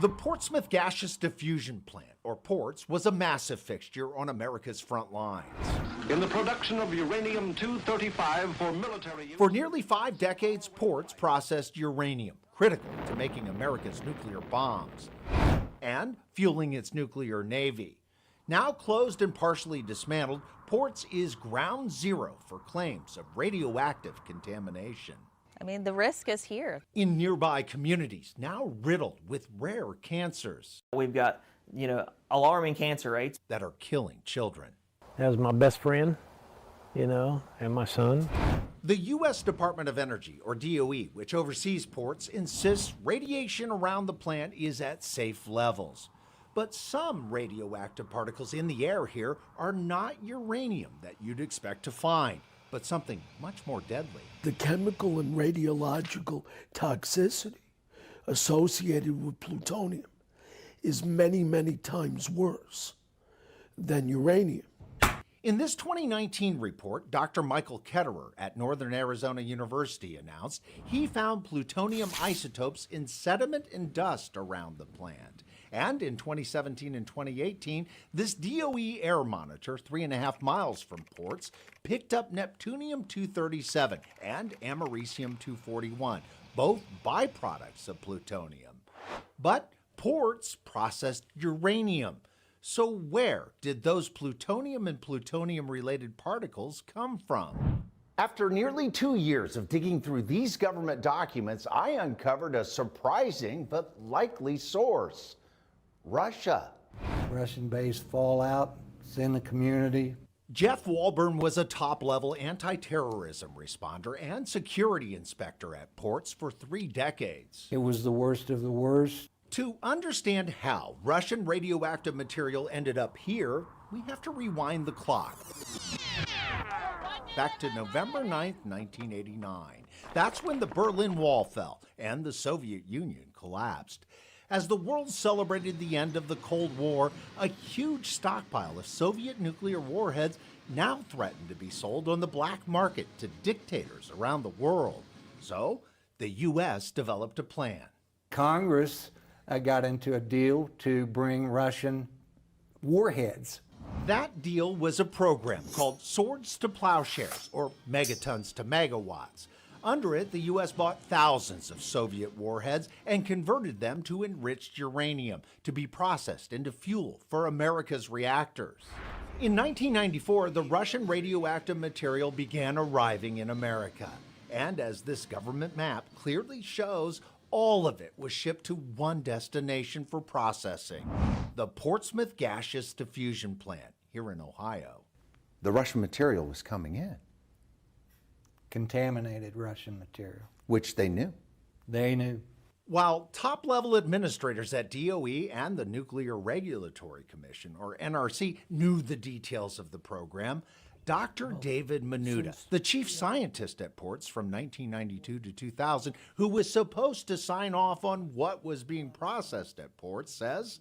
The Portsmouth Gaseous Diffusion Plant, or PORTS, was a massive fixture on America's front lines. In the production of uranium-235 for military use. For nearly 5 decades, PORTS processed uranium, critical to making America's nuclear bombs and fueling its nuclear navy. Now closed and partially dismantled, PORTS is ground zero for claims of radioactive contamination. I mean, the risk is here. In nearby communities, now riddled with rare cancers. We've got, alarming cancer rates that are killing children. That was my best friend, and my son. The U.S. Department of Energy, or DOE, which oversees PORTS, insists radiation around the plant is at safe levels. But some radioactive particles in the air here are not uranium that you'd expect to find, but something much more deadly. The chemical and radiological toxicity associated with plutonium is many, many times worse than uranium. In this 2019 report, Dr. Michael Ketterer at Northern Arizona University announced he found plutonium isotopes in sediment and dust around the plant. And in 2017 and 2018, this DOE air monitor, 3.5 miles from PORTS, picked up neptunium-237 and americium-241, both byproducts of plutonium. But PORTS processed uranium. So where did those plutonium and plutonium-related particles come from? After nearly 2 years of digging through these government documents, I uncovered a surprising but likely source: Russia. Russian-based fallout is in the community. Jeff Walburn was a top-level anti-terrorism responder and security inspector at PORTS for 3 decades. It was the worst of the worst. To understand how Russian radioactive material ended up here, we have to rewind the clock back to November 9th, 1989. That's when the Berlin Wall fell and the Soviet Union collapsed. As the world celebrated the end of the Cold War, a huge stockpile of Soviet nuclear warheads now threatened to be sold on the black market to dictators around the world. So the U.S. developed a plan. Congress got into a deal to bring Russian warheads. That deal was a program called Swords to Plowshares, or Megatons to Megawatts. Under it, the U.S. bought thousands of Soviet warheads and converted them to enriched uranium to be processed into fuel for America's reactors. In 1994, the Russian radioactive material began arriving in America. And as this government map clearly shows, all of it was shipped to one destination for processing: the Portsmouth Gaseous Diffusion Plant here in Ohio. The Russian material was coming in. Contaminated Russian material. Which they knew. They knew. While top-level administrators at DOE and the Nuclear Regulatory Commission, or NRC, knew the details of the program, Dr. David Minuta, the chief scientist at PORTS from 1992 to 2000, who was supposed to sign off on what was being processed at PORTS, says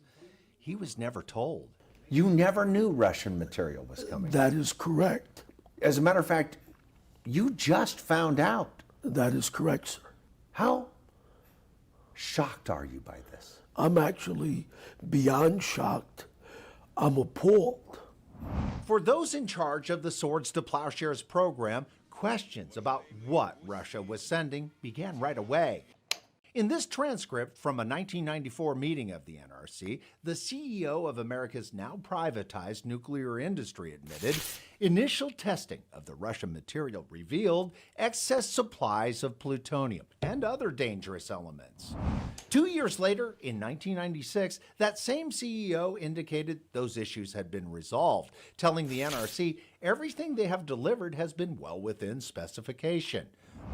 he was never told. You never knew Russian material was coming. That is correct. As a matter of fact, you just found out. That is correct, sir. How shocked are you by this? I'm actually beyond shocked. I'm appalled. For those in charge of the Swords to Plowshares program, questions about what Russia was sending began right away. In this transcript from a 1994 meeting of the NRC, the CEO of America's now privatized nuclear industry admitted initial testing of the Russian material revealed excess supplies of plutonium and other dangerous elements. 2 years later, in 1996, that same CEO indicated those issues had been resolved, telling the NRC everything they have delivered has been well within specification.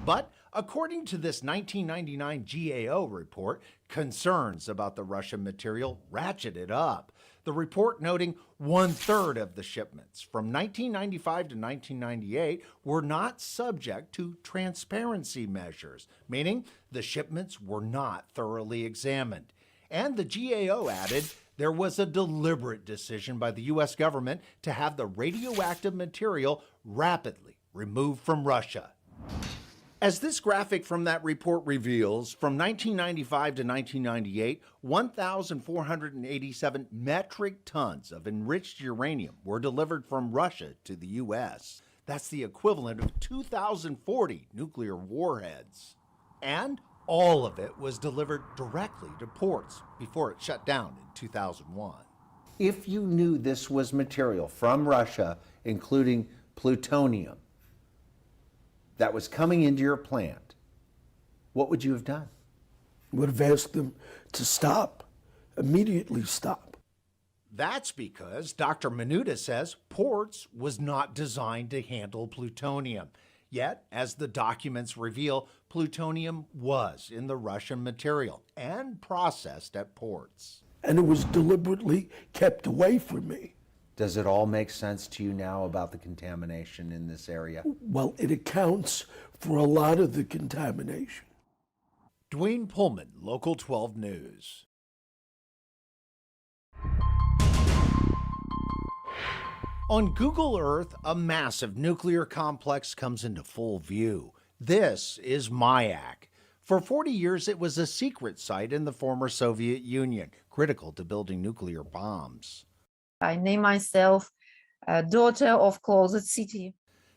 But according to this 1999 GAO report, concerns about the Russian material ratcheted up. The report noting 1/3 of the shipments from 1995 to 1998 were not subject to transparency measures, meaning the shipments were not thoroughly examined. And the GAO added there was a deliberate decision by the U.S. government to have the radioactive material rapidly removed from Russia. As this graphic from that report reveals, from 1995 to 1998, 1,487 metric tons of enriched uranium were delivered from Russia to the U.S. That's the equivalent of 2,040 nuclear warheads. And all of it was delivered directly to ports before it shut down in 2001. If you knew this was material from Russia, including plutonium, that was coming into your plant, what would you have done? Would have asked them to stop, immediately stop. That's because Dr. Minuta says Ports was not designed to handle plutonium. Yet, as the documents reveal, plutonium was in the Russian material and processed at Ports. And it was deliberately kept away from me. Does it all make sense to you now about the contamination in this area? Well, it accounts for a lot of the contamination. Dwayne Pullman, Local 12 News. On Google Earth, a massive nuclear complex comes into full view. This is Mayak. For 40 years, it was a secret site in the former Soviet Union, critical to building nuclear bombs. I name myself daughter of closet city.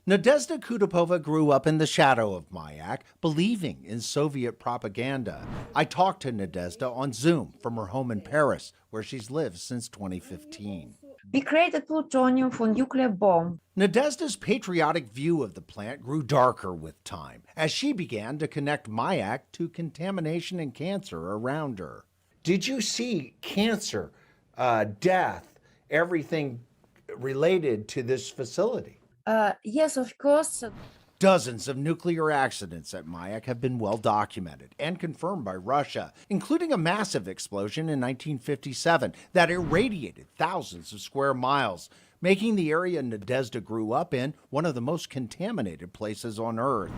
Nadezhda Kudapova grew up in the shadow of Mayak, believing in Soviet propaganda. I talked to Nadezhda on Zoom from her home in Paris, where she's lived since 2015. We created plutonium for nuclear bomb. Nadezhda's patriotic view of the plant grew darker with time, as she began to connect Mayak to contamination and cancer around her. Did you see cancer, death, everything related to this facility? Yes, of course. Dozens of nuclear accidents at Mayak have been well documented and confirmed by Russia, including a massive explosion in 1957 that irradiated thousands of square miles, making the area Nadezhda grew up in one of the most contaminated places on Earth.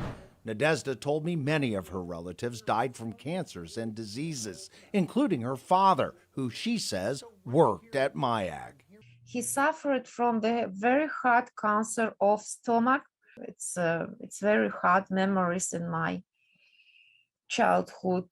Nadezhda told me many of her relatives died from cancers and diseases, including her father, who she says worked at Mayak. He suffered from the very hard cancer of stomach. It's very hard memories in my childhood.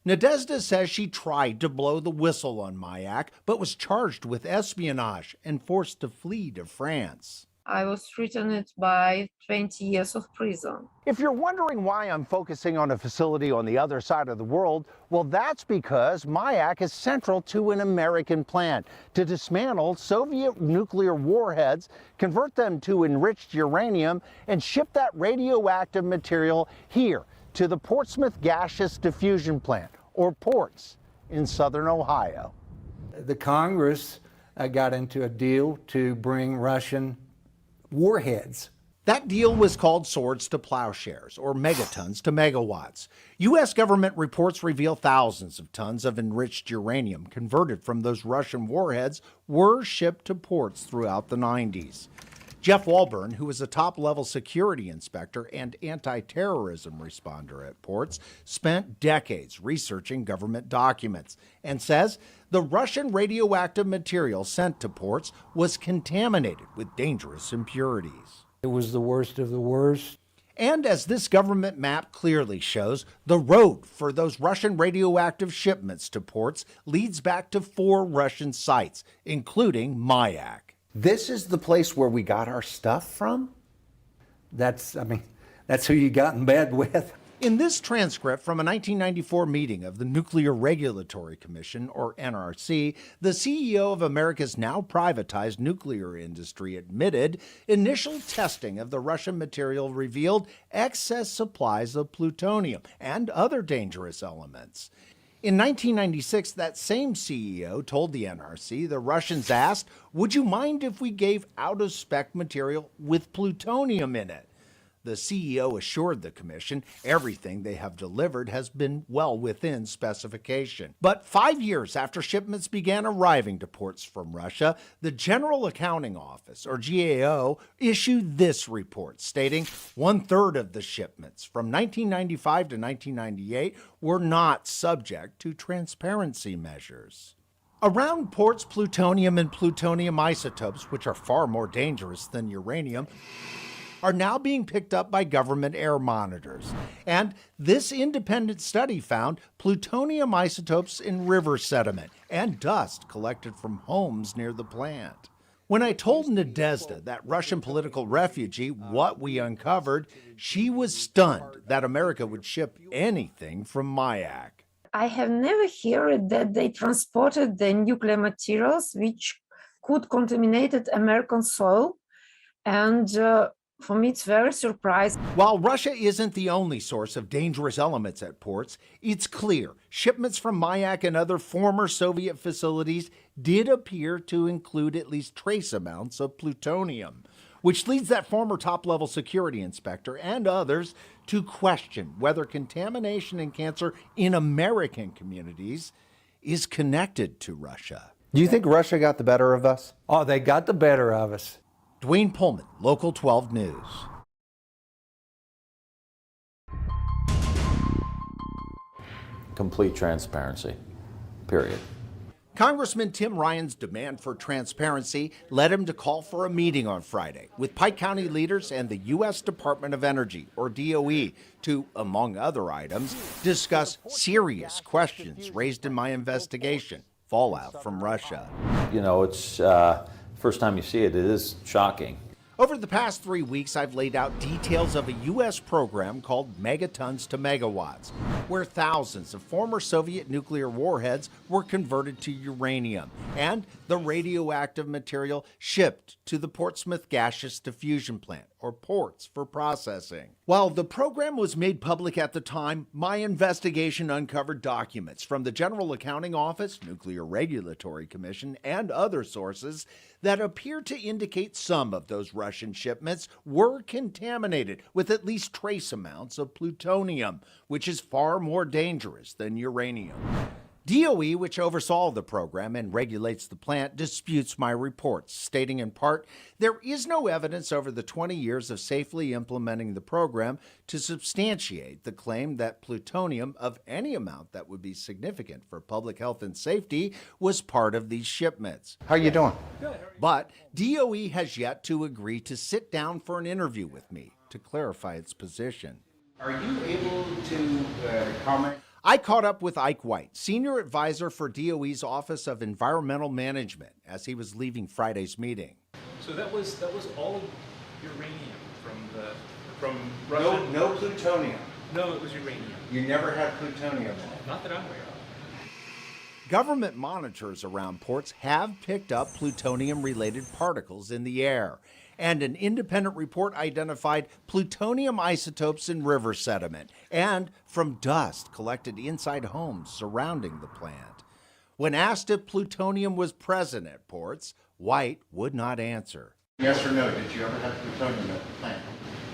Nadezhda says she tried to blow the whistle on Mayak, but was charged with espionage and forced to flee to France. I was threatened by 20 years of prison. If you're wondering why I'm focusing on a facility on the other side of the world, well, that's because Mayak is central to an American plan to dismantle Soviet nuclear warheads, convert them to enriched uranium, and ship that radioactive material here to the Portsmouth Gaseous Diffusion Plant, or PORTS, in southern Ohio. The Congress got into a deal to bring Russian warheads. That deal was called swords to plowshares, or megatons to megawatts. U.S. government reports reveal thousands of tons of enriched uranium converted from those Russian warheads were shipped to ports throughout the 90s. Jeff Walburn, who is a top-level security inspector and anti-terrorism responder at ports, spent decades researching government documents and says the Russian radioactive material sent to ports was contaminated with dangerous impurities. It was the worst of the worst. And as this government map clearly shows, the road for those Russian radioactive shipments to ports leads back to 4 Russian sites, including Mayak. This is the place where we got our stuff from? That's who you got in bed with. In this transcript from a 1994 meeting of the Nuclear Regulatory Commission, or NRC, the CEO of America's now privatized nuclear industry admitted initial testing of the Russian material revealed excess supplies of plutonium and other dangerous elements. In 1996, that same CEO told the NRC the Russians asked, "Would you mind if we gave out-of-spec material with plutonium in it?" The CEO assured the commission everything they have delivered has been well within specification. But 5 years after shipments began arriving to ports from Russia, the General Accounting Office, or GAO, issued this report stating 1/3 of the shipments from 1995 to 1998 were not subject to transparency measures. Around ports, plutonium and plutonium isotopes, which are far more dangerous than uranium, are now being picked up by government air monitors. And this independent study found plutonium isotopes in river sediment and dust collected from homes near the plant. When I told Nadezhda, that Russian political refugee, what we uncovered, she was stunned that America would ship anything from Mayak. I have never heard that they transported the nuclear materials which could contaminate American soil. And for me, it's very surprising. While Russia isn't the only source of dangerous elements at ports, it's clear shipments from Mayak and other former Soviet facilities did appear to include at least trace amounts of plutonium, which leads that former top-level security inspector and others to question whether contamination and cancer in American communities is connected to Russia. Do you think Russia got the better of us? Oh, they got the better of us. Dwayne Pullman, Local 12 News. Complete transparency, period. Congressman Tim Ryan's demand for transparency led him to call for a meeting on Friday with Pike County leaders and the U.S. Department of Energy, or DOE, to, among other items, discuss serious questions raised in my investigation, fallout from Russia. You know, it's first time you see it, it is shocking. Over the past 3 weeks, I've laid out details of a U.S. program called Megatons to Megawatts, where thousands of former Soviet nuclear warheads were converted to uranium, and the radioactive material shipped to the Portsmouth Gaseous Diffusion Plant, or ports, for processing. While the program was made public at the time, my investigation uncovered documents from the General Accounting Office, Nuclear Regulatory Commission, and other sources that appear to indicate some of those Russian shipments were contaminated with at least trace amounts of plutonium, which is far more dangerous than uranium. DOE, which oversaw the program and regulates the plant, disputes my reports, stating in part, there is no evidence over the 20 years of safely implementing the program to substantiate the claim that plutonium of any amount that would be significant for public health and safety was part of these shipments. How are you doing? But DOE has yet to agree to sit down for an interview with me to clarify its position. Are you able to comment? I caught up with Ike White, senior advisor for DOE's Office of Environmental Management, as he was leaving Friday's meeting. So that was all uranium from Russia. No plutonium. No, it was uranium. You never had plutonium. Not that I'm aware of. Government monitors around ports have picked up plutonium-related particles in the air, and an independent report identified plutonium isotopes in river sediment and from dust collected inside homes surrounding the plant. When asked if plutonium was present at ports, White would not answer. Yes or no, did you ever have plutonium at the plant?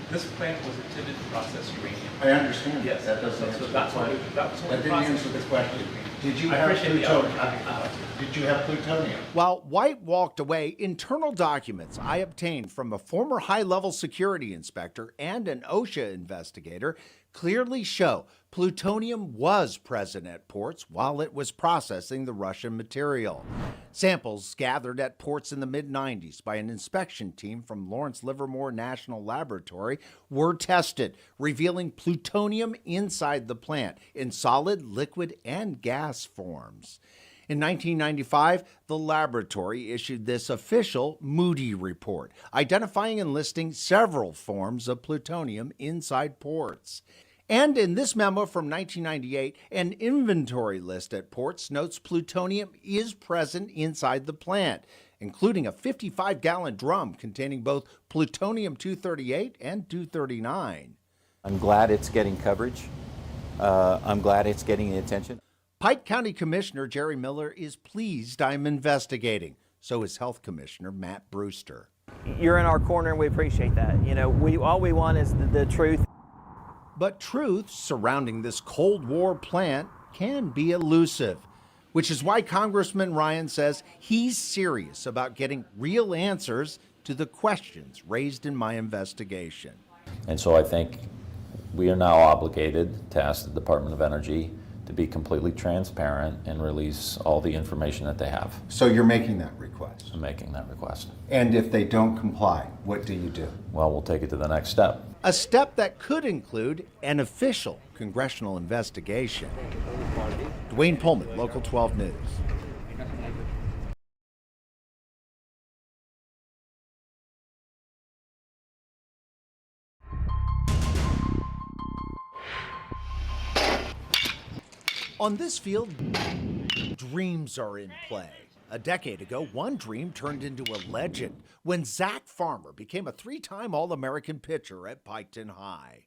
This plant was intended to process uranium. I understand. Yes. That doesn't answer the that's question. that was That didn't answer the question. Did you I have appreciate the plutonium? opportunity. Did you have plutonium? While White walked away, internal documents I obtained from a former high-level security inspector and an OSHA investigator clearly show plutonium was present at ports while it was processing the Russian material. Samples gathered at ports in the mid-90s by an inspection team from Lawrence Livermore National Laboratory were tested, revealing plutonium inside the plant in solid, liquid, and gas forms. In 1995, the laboratory issued this official Moody report, identifying and listing several forms of plutonium inside ports. And in this memo from 1998, an inventory list at ports notes plutonium is present inside the plant, including a 55-gallon drum containing both plutonium-238 and 239. I'm glad it's getting coverage. I'm glad it's getting attention. Pike County Commissioner Jerry Miller is pleased I'm investigating. So is Health Commissioner Matt Brewster. You're in our corner and we appreciate that. You know, all we want is the truth. But truth surrounding this Cold War plant can be elusive, which is why Congressman Ryan says he's serious about getting real answers to the questions raised in my investigation. And so I think we are now obligated to ask the Department of Energy to be completely transparent and release all the information that they have. So you're making that request? I'm making that request. And if they don't comply, what do you do? Well, we'll take it to the next step. A step that could include an official congressional investigation. Dwayne Pullman, Local 12 News. On this field, dreams are in play. A decade ago, one dream turned into a legend when Zach Farmer became a three-time All-American pitcher at Piketon High.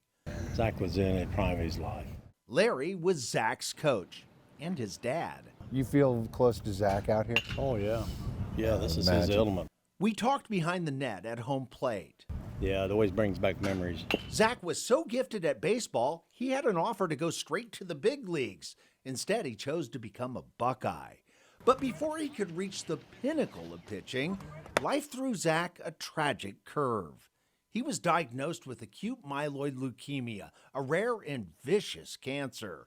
Zach was in the prime of his life. Larry was Zach's coach and his dad. You feel close to Zach out here? Oh, yeah. Yeah, this is his Imagine. element. We talked behind the net at home plate. Yeah, it always brings back memories. Zach was so gifted at baseball, he had an offer to go straight to the big leagues. Instead, he chose to become a Buckeye. But before he could reach the pinnacle of pitching, life threw Zach a tragic curve. He was diagnosed with acute myeloid leukemia, a rare and vicious cancer.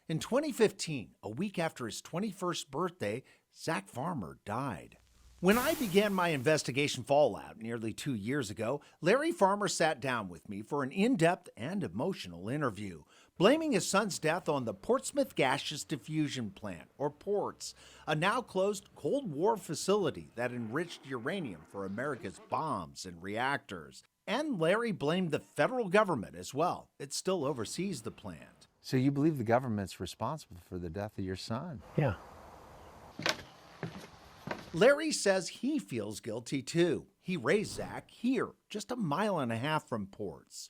In 2015, a week after his 21st birthday, Zach Farmer died. When I began my investigation fallout nearly 2 years ago, Larry Farmer sat down with me for an in-depth and emotional interview, blaming his son's death on the Portsmouth Gaseous Diffusion Plant, or PORTS, a now-closed Cold War facility that enriched uranium for America's bombs and reactors. And Larry blamed the federal government as well. It still oversees the plant. So you believe the government's responsible for the death of your son? Yeah. Larry says he feels guilty too. He raised Zach here, just a mile and a half from Ports.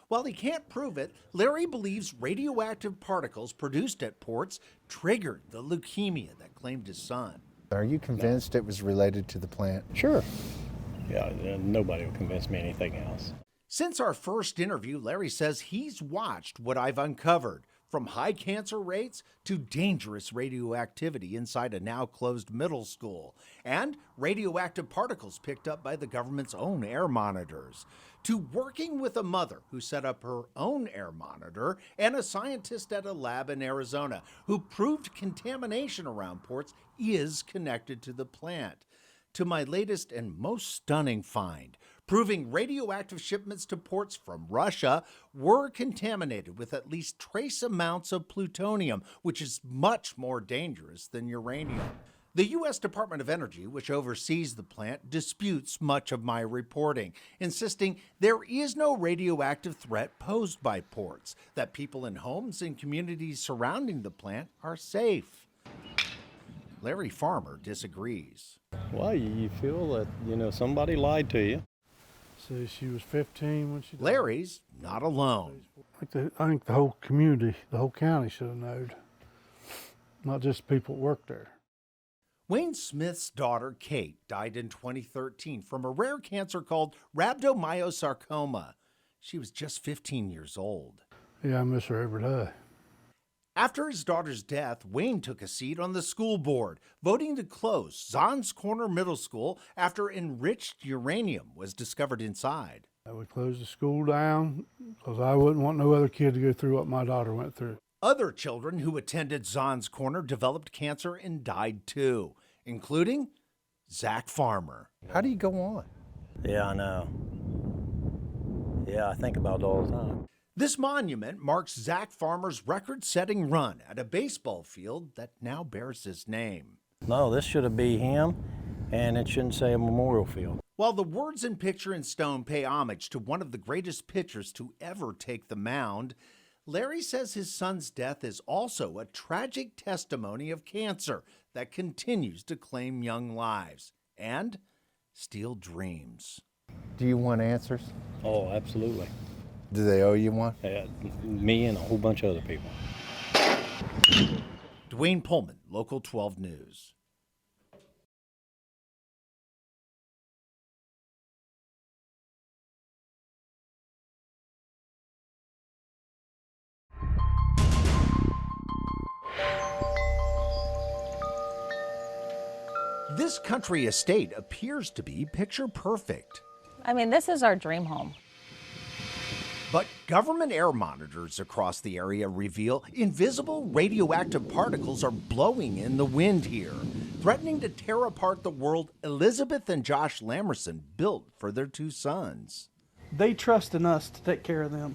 While he can't prove it, Larry believes radioactive particles produced at Ports triggered the leukemia that claimed his son. Are you convinced it was related to the plant? Sure. Yeah, nobody will convince me anything else. Since our first interview, Larry says he's watched what I've uncovered, from high cancer rates to dangerous radioactivity inside a now closed middle school, and radioactive particles picked up by the government's own air monitors, to working with a mother who set up her own air monitor and a scientist at a lab in Arizona who proved contamination around Ports is connected to the plant, to my latest and most stunning find, proving radioactive shipments to Ports from Russia were contaminated with at least trace amounts of plutonium, which is much more dangerous than uranium. The U.S. Department of Energy, which oversees the plant, disputes much of my reporting, insisting there is no radioactive threat posed by Ports, that people in homes and communities surrounding the plant are safe. Larry Farmer disagrees. Well, you feel that, somebody lied to you. So she was 15 when she died. Larry's not alone. I think the whole community, the whole county should have known, not just people that work there. Wayne Smith's daughter, Kate, died in 2013 from a rare cancer called rhabdomyosarcoma. She was just 15 years old. Yeah, I miss her every day. After his daughter's death, Wayne took a seat on the school board, voting to close Zons Corner Middle School after enriched uranium was discovered inside. I would close the school down because I wouldn't want no other kid to go through what my daughter went through. Other children who attended Zons Corner developed cancer and died too, including Zach Farmer. How do you go on? Yeah, I know. Yeah, I think about it all the time. This monument marks Zach Farmer's record-setting run at a baseball field that now bears his name. No, this should be him, and it shouldn't say a memorial field. While the words and picture in stone pay homage to one of the greatest pitchers to ever take the mound, Larry says his son's death is also a tragic testimony of cancer that continues to claim young lives and steal dreams. Do you want answers? Oh, absolutely. Do they owe you one? Me and a whole bunch of other people. Dwayne Pullman, Local 12 News. This country estate appears to be picture perfect. I mean, this is our dream home. But government air monitors across the area reveal invisible radioactive particles are blowing in the wind here, threatening to tear apart the world Elizabeth and Josh Lamerson built for their two sons. They trust in us to take care of them.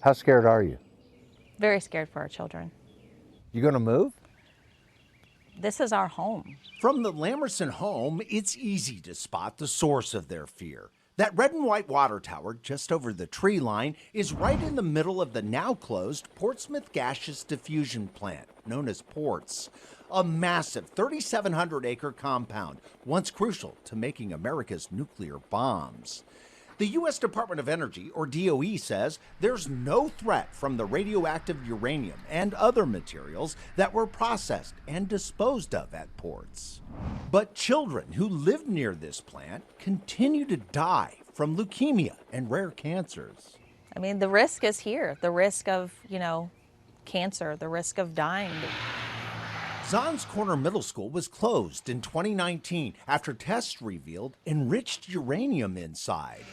How scared are you? Very scared for our children. You gonna move? This is our home. From the Lamerson home, it's easy to spot the source of their fear. That red and white water tower just over the tree line is right in the middle of the now closed Portsmouth Gaseous Diffusion Plant, known as PORTS. A massive 3,700-acre compound, once crucial to making America's nuclear bombs. The U.S. Department of Energy, or DOE, says there's no threat from the radioactive uranium and other materials that were processed and disposed of at ports. But children who live near this plant continue to die from leukemia and rare cancers. I mean, the risk is here. The risk of, cancer, the risk of dying. Zahns Corner Middle School was closed in 2019 after tests revealed enriched uranium inside.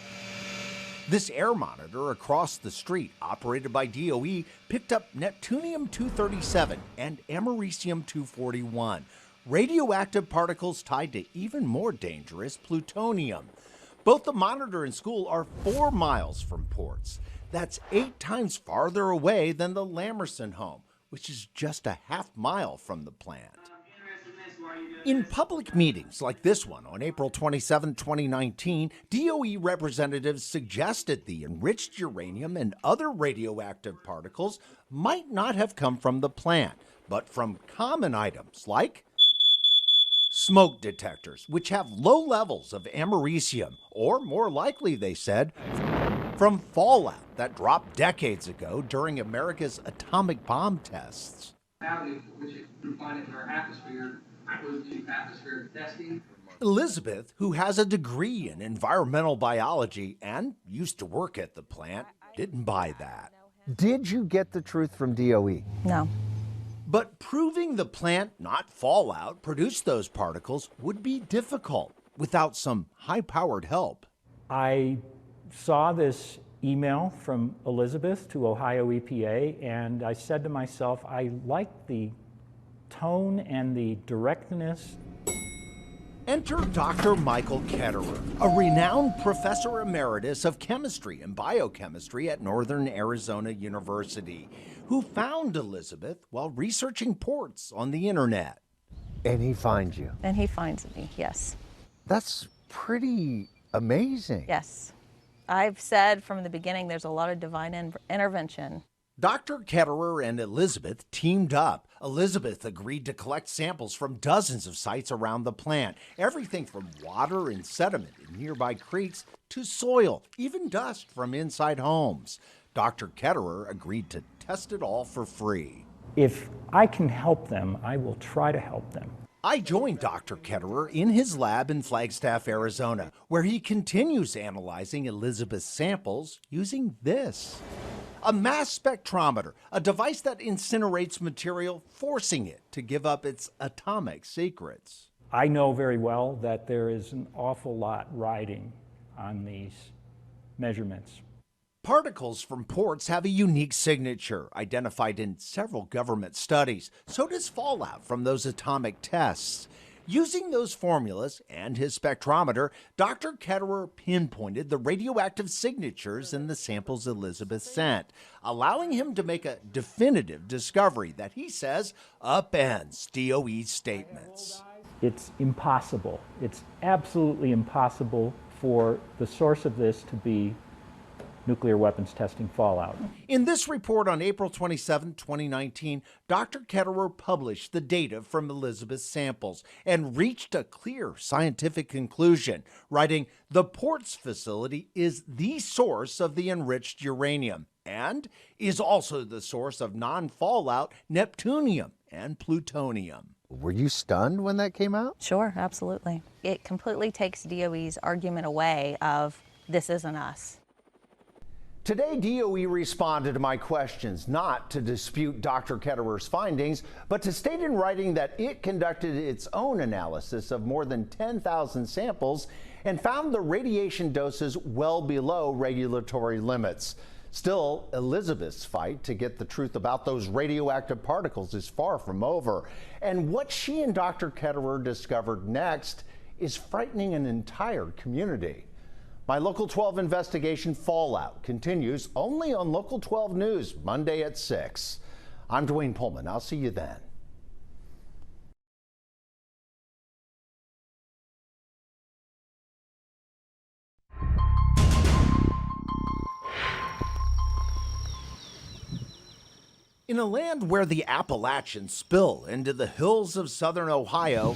This air monitor across the street, operated by DOE, picked up neptunium-237 and americium-241, radioactive particles tied to even more dangerous plutonium. Both the monitor and school are 4 miles from ports. That's 8 times farther away than the Lamerson home, which is just a half-mile from the plant. In public meetings like this one on April 27, 2019, DOE representatives suggested the enriched uranium and other radioactive particles might not have come from the plant, but from common items like smoke detectors, which have low levels of americium, or more likely, they said, from fallout that dropped decades ago during America's atomic bomb tests. Which you find in our atmosphere, was due to atmospheric testing. Elizabeth, who has a degree in environmental biology and used to work at the plant, didn't buy that. Did you get the truth from DOE? No. But proving the plant, not fallout, produced those particles would be difficult without some high-powered help. I saw this email from Elizabeth to Ohio EPA, and I said to myself, I like the tone and the directness. Enter Dr. Michael Ketterer, a renowned professor emeritus of chemistry and biochemistry at Northern Arizona University, who found Elizabeth while researching ports on the internet. And he finds you. And he finds me, yes. That's pretty amazing. Yes. I've said from the beginning there's a lot of divine intervention. Dr. Ketterer and Elizabeth teamed up. Elizabeth agreed to collect samples from dozens of sites around the plant, everything from water and sediment in nearby creeks to soil, even dust from inside homes. Dr. Ketterer agreed to test it all for free. If I can help them, I will try to help them. I joined Dr. Ketterer in his lab in Flagstaff, Arizona, where he continues analyzing Elizabeth's samples using this. A mass spectrometer, a device that incinerates material, forcing it to give up its atomic secrets. I know very well that there is an awful lot riding on these measurements. Particles from ports have a unique signature, identified in several government studies. So does fallout from those atomic tests. Using those formulas and his spectrometer, Dr. Ketterer pinpointed the radioactive signatures in the samples Elizabeth sent, allowing him to make a definitive discovery that he says upends DOE's statements. It's impossible. It's absolutely impossible for the source of this to be nuclear weapons testing fallout. In this report on April 27, 2019, Dr. Ketterer published the data from Elizabeth's samples and reached a clear scientific conclusion, writing, "The Ports facility is the source of the enriched uranium and is also the source of non-fallout neptunium and plutonium." Were you stunned when that came out? Sure, absolutely. It completely takes DOE's argument away of this isn't us. Today, DOE responded to my questions, not to dispute Dr. Ketterer's findings, but to state in writing that it conducted its own analysis of more than 10,000 samples and found the radiation doses well below regulatory limits. Still, Elizabeth's fight to get the truth about those radioactive particles is far from over. And what she and Dr. Ketterer discovered next is frightening an entire community. My Local 12 investigation Fallout continues only on Local 12 News, Monday at 6. I'm Dwayne Pullman. I'll see you then. In a land where the Appalachians spill into the hills of southern Ohio,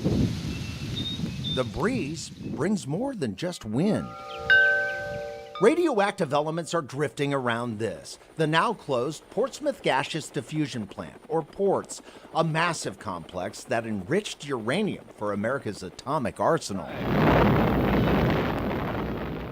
the breeze brings more than just wind. Radioactive elements are drifting around this, the now closed Portsmouth Gaseous Diffusion Plant, or PORTS, a massive complex that enriched uranium for America's atomic arsenal.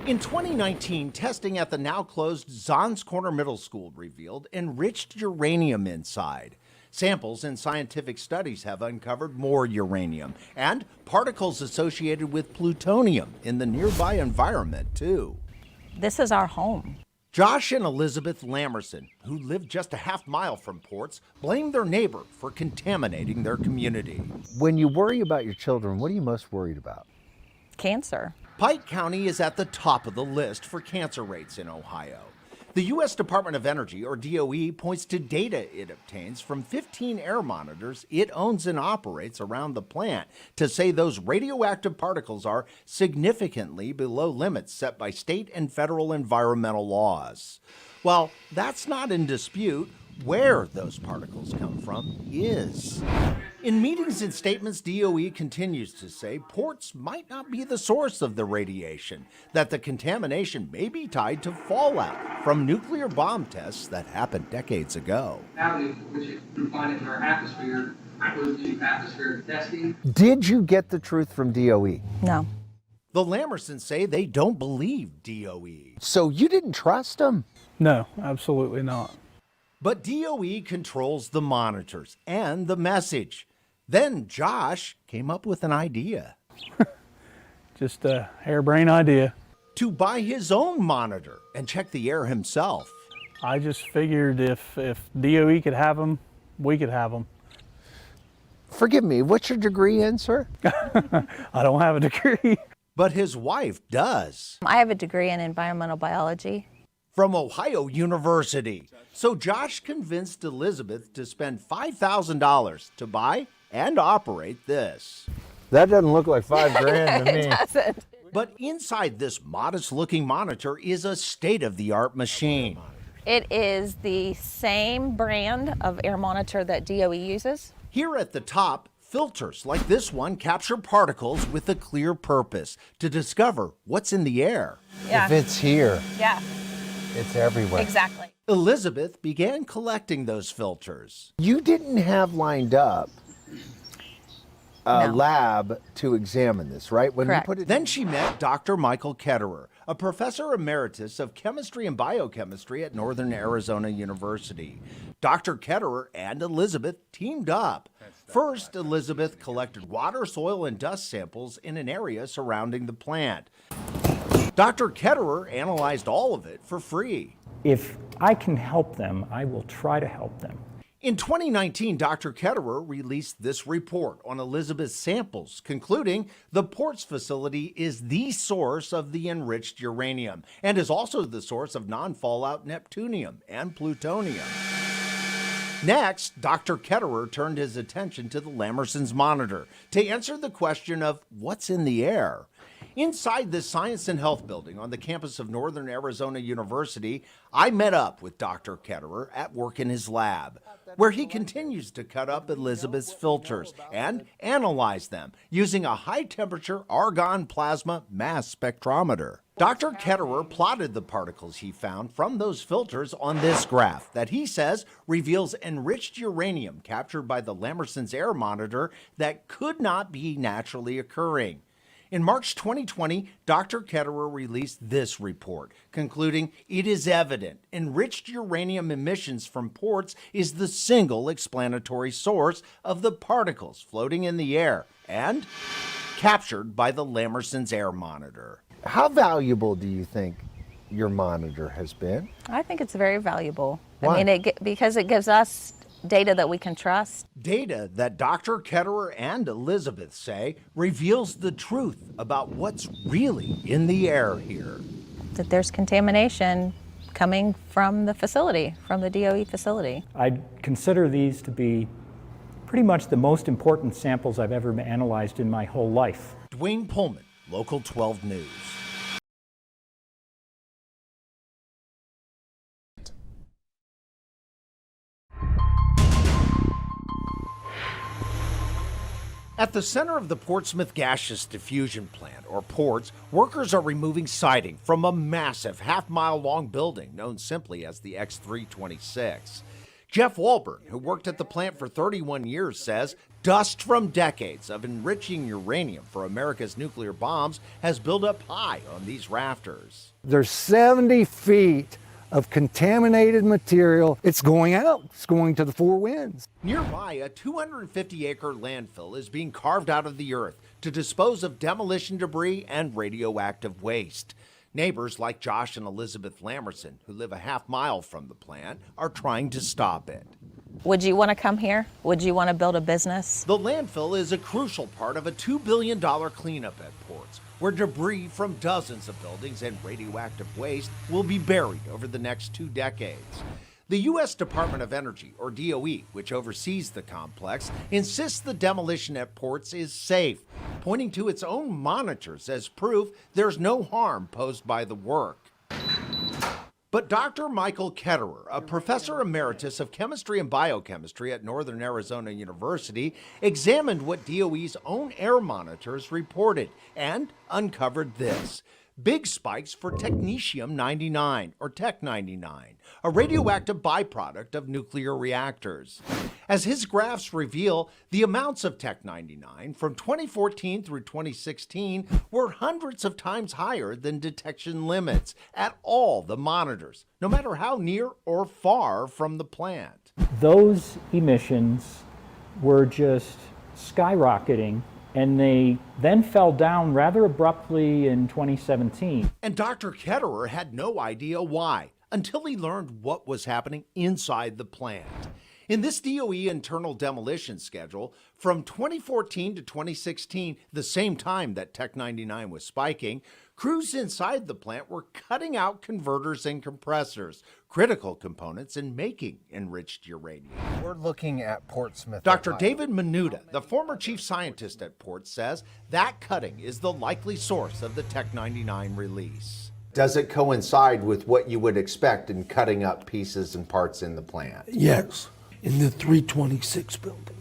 In 2019, testing at the now closed Zons Corner Middle School revealed enriched uranium inside. Samples in scientific studies have uncovered more uranium and particles associated with plutonium in the nearby environment, too. This is our home. Josh and Elizabeth Lamerson, who live just a half-mile from Ports, blame their neighbor for contaminating their community. When you worry about your children, what are you most worried about? Cancer. Pike County is at the top of the list for cancer rates in Ohio. The U.S. Department of Energy, or DOE, points to data it obtains from 15 air monitors it owns and operates around the plant to say those radioactive particles are significantly below limits set by state and federal environmental laws. Well, that's not in dispute. Where those particles come from is. In meetings and statements, DOE continues to say ports might not be the source of the radiation, that the contamination may be tied to fallout from nuclear bomb tests that happened decades ago. Which you find in our atmosphere, that was due to atmospheric testing. Did you get the truth from DOE? No. The Lamersons say they don't believe DOE. So you didn't trust them? No, absolutely not. But DOE controls the monitors and the message. Then Josh came up with an idea. Just a harebrained idea. To buy his own monitor and check the air himself. I just figured if DOE could have them, we could have them. Forgive me, what's your degree in, sir? I don't have a degree. But his wife does. I have a degree in environmental biology. From Ohio University. So Josh convinced Elizabeth to spend $5,000 to buy and operate this. That doesn't look like $5,000 to me. It doesn't. But inside this modest-looking monitor is a state-of-the-art machine. It is the same brand of air monitor that DOE uses. Here at the top, filters like this one capture particles with a clear purpose to discover what's in the air. Yeah. If it's here, Yeah. it's everywhere. Exactly. Elizabeth began collecting those filters. You didn't have lined up a No. lab to examine this, right? When Correct. we put it Then she met Dr. Michael Ketterer, a professor emeritus of chemistry and biochemistry at Northern Arizona University. Dr. Ketterer and Elizabeth teamed up. First, Elizabeth collected water, soil, and dust samples in an area surrounding the plant. Dr. Ketterer analyzed all of it for free. If I can help them, I will try to help them. In 2019, Dr. Ketterer released this report on Elizabeth's samples, concluding the Ports facility is the source of the enriched uranium and is also the source of non-fallout neptunium and plutonium. Next, Dr. Ketterer turned his attention to the Lamerson's monitor to answer the question of what's in the air. Inside this Science and Health building on the campus of Northern Arizona University, I met up with Dr. Ketterer at work in his lab, where he continues to cut up Elizabeth's filters and analyze them using a high-temperature argon plasma mass spectrometer. Dr. Ketterer plotted the particles he found from those filters on this graph that he says reveals enriched uranium captured by the Lamerson's air monitor that could not be naturally occurring. In March 2020, Dr. Ketterer released this report, concluding it is evident enriched uranium emissions from ports is the single explanatory source of the particles floating in the air and captured by the Lamerson's air monitor. How valuable do you think your monitor has been. I think it's very valuable. Why? I mean, because it gives us data that we can trust. Data that Dr. Ketterer and Elizabeth say reveals the truth about what's really in the air here. That there's contamination coming from the facility, from the DOE facility. I consider these to be pretty much the most important samples I've ever analyzed in my whole life. Dwayne Pullman, Local 12 News. At the center of the Portsmouth Gaseous Diffusion Plant, or PORTS, workers are removing siding from a massive half-mile-long building known simply as the X326. Jeff Walburn, who worked at the plant for 31 years, says dust from decades of enriching uranium for America's nuclear bombs has built up high on these rafters. There's 70 feet of contaminated material. It's going out. It's going to the four winds. Nearby, a 250-acre landfill is being carved out of the earth to dispose of demolition debris and radioactive waste. Neighbors like Josh and Elizabeth Lamerson, who live a half mile from the plant, are trying to stop it. Would you want to come here? Would you want to build a business? The landfill is a crucial part of a $2 billion cleanup at Ports, where debris from dozens of buildings and radioactive waste will be buried over the next 2 decades. The U.S. Department of Energy, or DOE, which oversees the complex, insists the demolition at Ports is safe, pointing to its own monitors as proof there's no harm posed by the work. But Dr. Michael Ketterer, a professor emeritus of chemistry and biochemistry at Northern Arizona University, examined what DOE's own air monitors reported and uncovered this: big spikes for technetium-99, or Tech-99, a radioactive byproduct of nuclear reactors. As his graphs reveal, the amounts of Tech-99 from 2014 through 2016 were hundreds of times higher than detection limits at all the monitors, no matter how near or far from the plant. Those emissions were just skyrocketing, and they then fell down rather abruptly in 2017. And Dr. Ketterer had no idea why, until he learned what was happening inside the plant. In this DOE internal demolition schedule, from 2014 to 2016, the same time that Tech-99 was spiking, crews inside the plant were cutting out converters and compressors, critical components in making enriched uranium. We're looking at Portsmouth. Dr. Ohio. David Menuda, the former chief scientist at Ports, says that cutting is the likely source of the Tech-99 release. Does it coincide with what you would expect in cutting up pieces and parts in the plant? Yes, in the 326 building,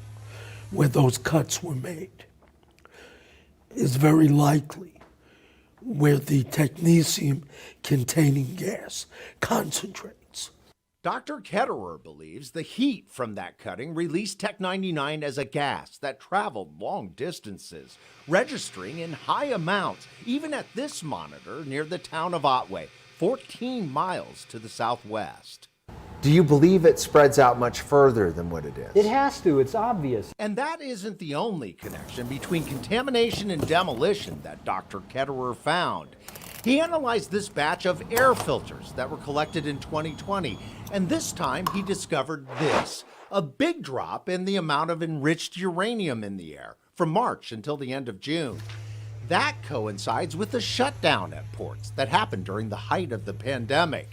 where those cuts were made, is very likely where the technetium-containing gas concentrates. Dr. Ketterer believes the heat from that cutting released Tech-99 as a gas that traveled long distances, registering in high amounts, even at this monitor near the town of Otway, 14 miles to the southwest. Do you believe it spreads out much further than what it is? It has to, it's obvious. And that isn't the only connection between contamination and demolition that Dr. Ketterer found. He analyzed this batch of air filters that were collected in 2020, and this time he discovered this: a big drop in the amount of enriched uranium in the air from March until the end of June. That coincides with the shutdown at Ports that happened during the height of the pandemic.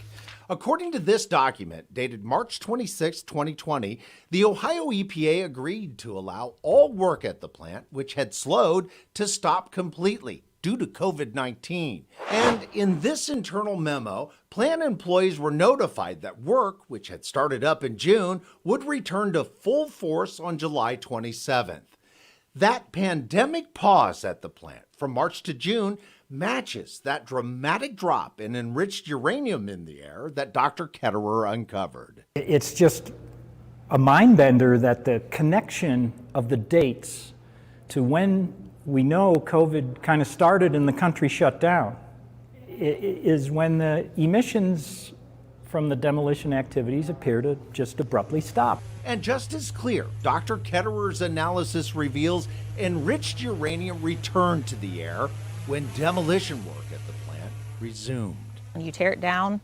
According to this document, dated March 26, 2020, the Ohio EPA agreed to allow all work at the plant, which had slowed, to stop completely due to COVID-19. And in this internal memo, plant employees were notified that work, which had started up in June, would return to full force on July 27th. That pandemic pause at the plant from March to June matches that dramatic drop in enriched uranium in the air that Dr. Ketterer uncovered. It's just a mind bender that the connection of the dates to when we know COVID kind of started and the country shut down is when the emissions from the demolition activities appear to just abruptly stop. And just as clear, Dr. Ketterer's analysis reveals enriched uranium returned to the air when demolition work at the plant resumed. You tear it down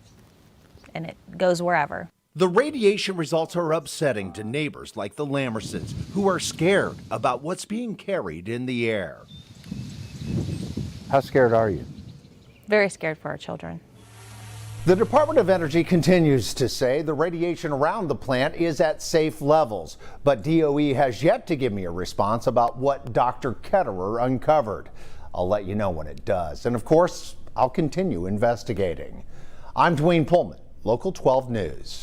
and it goes wherever. The radiation results are upsetting to neighbors like the Lammersons, who are scared about what's being carried in the air. How scared are you? Very scared for our children. The Department of Energy continues to say the radiation around the plant is at safe levels, but DOE has yet to give me a response about what Dr. Ketterer uncovered. I'll let you know when it does. And of course, I'll continue investigating. I'm Dwayne Pullman, Local 12 News.